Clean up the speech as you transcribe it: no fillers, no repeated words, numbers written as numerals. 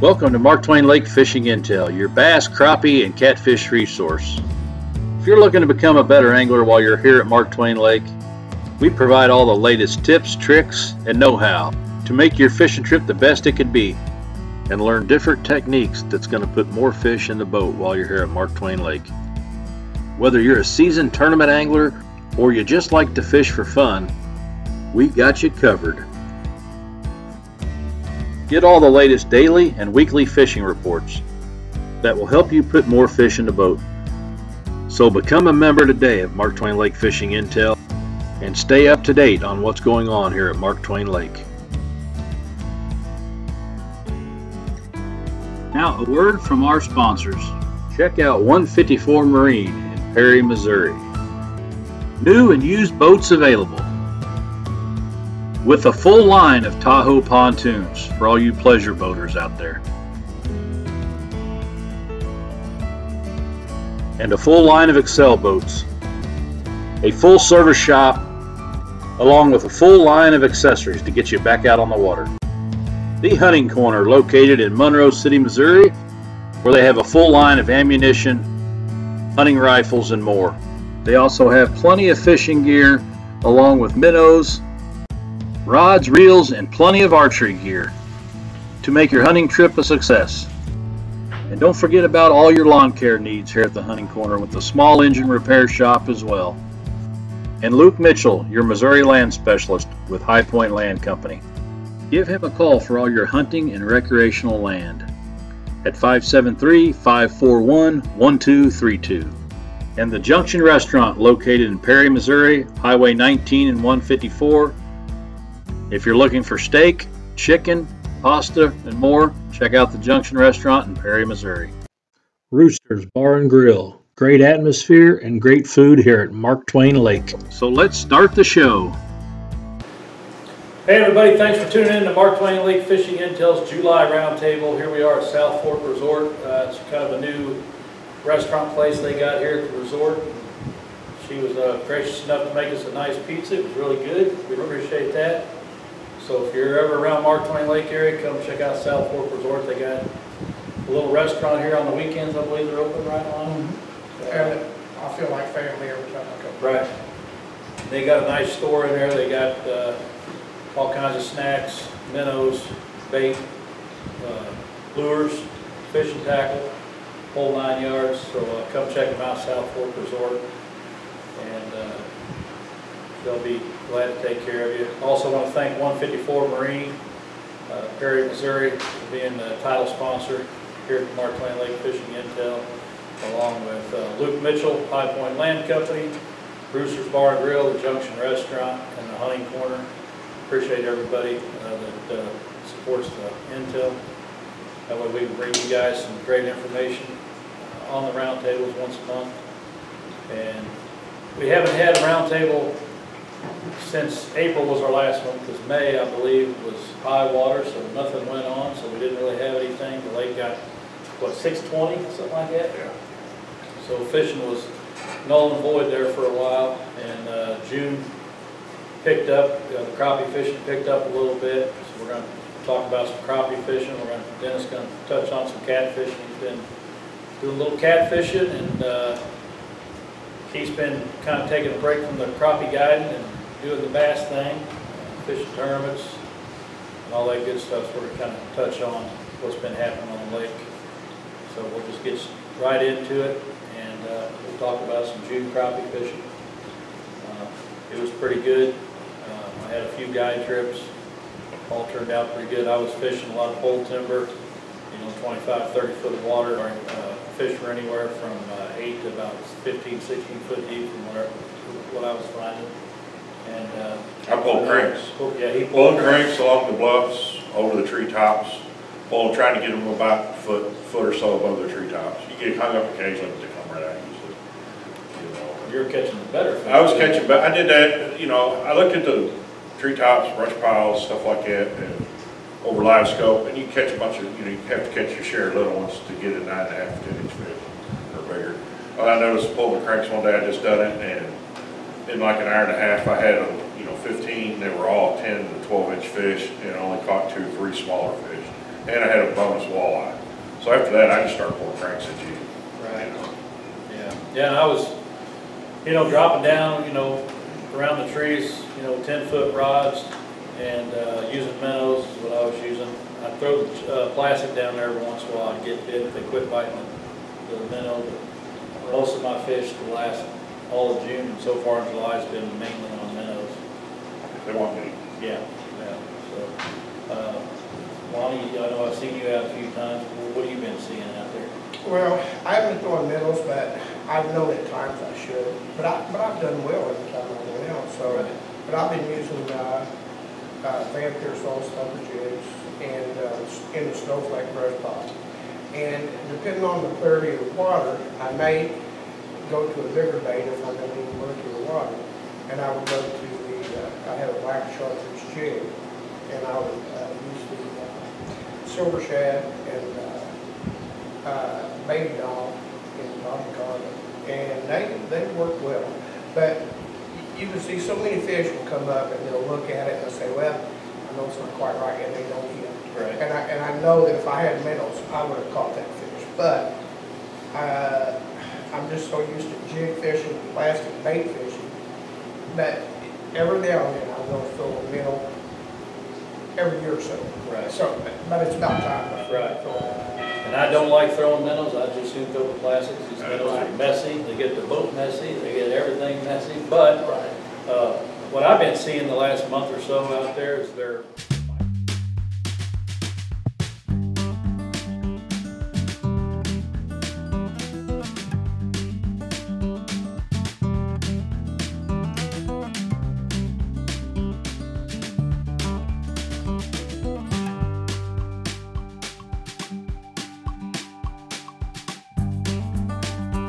Welcome to Mark Twain Lake Fishing Intel, your bass, crappie, and catfish resource. If you're looking to become a better angler while you're here at Mark Twain Lake, we provide all the latest tips, tricks, and know-how to make your fishing trip the best it could be, and learn different techniques that's going to put more fish in the boat while you're here at Mark Twain Lake. Whether you're a seasoned tournament angler or you just like to fish for fun, we got you covered. Get all the latest daily and weekly fishing reports that will help you put more fish in the boat. So become a member today of Mark Twain Lake Fishing Intel and stay up to date on what's going on here at Mark Twain Lake. Now, a word from our sponsors. Check out 154 Marine in Perry, Missouri. New and used boats available, with a full line of Tahoe pontoons for all you pleasure boaters out there. And a full line of Excel boats. A full service shop, along with a full line of accessories to get you back out on the water. The Hunting Corner, located in Monroe City, Missouri, where they have a full line of ammunition, hunting rifles, and more. They also have plenty of fishing gear, along with minnows, rods, reels, and plenty of archery gear to make your hunting trip a success. And don't forget about all your lawn care needs here at the Hunting Corner with the small engine repair shop as well. And Luke Mitchell, your Missouri land specialist with High Point Land Company. Give him a call for all your hunting and recreational land at 573-541-1232. And the Junction Restaurant, located in Perry, Missouri, Highway 19 and 154. If you're looking for steak, chicken, pasta, and more, check out the Junction Restaurant in Perry, Missouri. Rooster's Bar and Grill. Great atmosphere and great food here at Mark Twain Lake. So let's start the show. Hey everybody, thanks for tuning in to Mark Twain Lake Fishing Intel's July Roundtable. Here we are at South Fork Resort. It's kind of a new restaurant place they got here at the resort. She was gracious enough to make us a nice pizza. It was really good. We appreciate that. So if you're ever around Mark Twain Lake area, come check out South Fork Resort. They got a little restaurant here on the weekends. I believe they're open right now. I feel like family every time I come. Right. They got a nice store in there. They got all kinds of snacks, minnows, bait, lures, fishing tackle, whole 9 yards. So come check them out, South Fork Resort, and they'll be glad to take care of you. Also want to thank 154 Marine, Perry, Missouri, for being the title sponsor here at Mark Twain Lake Fishing Intel, along with Luke Mitchell, High Point Land Company, Rooster's Bar and Grill, the Junction Restaurant, and the Hunting Corner. Appreciate everybody that supports the Intel. That way we can bring you guys some great information on the roundtables once a month. And we haven't had a roundtable since April was our last one, because May, I believe, was high water, so nothing went on, so we didn't really have anything. The lake got, what, 620, something like that? Yeah. So fishing was null and void there for a while, and June picked up. The crappie fishing picked up a little bit, so we're going to talk about some crappie fishing. Dennis is going to touch on some catfishing. He's been doing a little catfishing, and he's been kind of taking a break from the crappie guiding and doing the bass thing, fishing tournaments, and all that good stuff. So we're going to kind of touch on what's been happening on the lake. So we'll just get right into it, and we'll talk about some June crappie fishing. It was pretty good. I had a few guide trips. All turned out pretty good. I was fishing a lot of pole timber, 25, 30 foot of water. Fish were anywhere from 8 to about 15, 16 foot deep from what I was finding. And I pulled cranks. Yeah, he pulled cranks along the bluffs, over the treetops, trying to get them about a foot or so above the treetops. You get hung up occasionally, but they come right out usually. You're catching the better fish. I was catching, but I did that. I looked at the treetops, brush piles, stuff like that, and over live scope, and you catch a bunch of, you have to catch your share of little ones to get a 9.5 to 10 inch fish or bigger. Well, I noticed pulling the cranks one day. I just done it, and in like an hour and a half, I had 15. They were all 10 to 12 inch fish, and only caught 2 or 3 smaller fish. and I had a bonus walleye. So after that, I just started pulling cranks at you. Right. You know. Yeah, yeah, and I was, dropping down, around the trees, 10-foot rods, and using minnows is what I was using. I'd throw the plastic down there every once in a while and get bit if they quit biting the minnow. But most of my fish the last all of June and so far in July has been mainly on minnows. They want me. Yeah, yeah. So, Lonnie, I know I've seen you out a few times. What have you been seeing out there? Well, I haven't been throwing minnows, but I've known at times I should. But I've done well every time I went out. So, Right. but I've been using Van Pearsall snubber jigs and in the snowflake brush pile. And depending on the clarity of the water, I may go to a bigger bait if I'm going to need murkier water. And I would go to I have a black chartreuse jig, and I would use the silver shad and baby doll in Bobby Carter, and they work well. But you can see so many fish will come up and they'll look at it and they'll say, well, I know it's not quite right, and they don't hit. Right. And I know that if I had minnows, I would have caught that fish. But I'm just so used to jig fishing, plastic bait fishing, that every now and then I'm going to throw a minnow every year or so. Right. So, but it's about time. Right. And I don't like throwing minnows. I just soon throw the plastics. These minnows are messy. They get the boat messy. They get everything messy. But what I've been seeing the last month or so out there is they're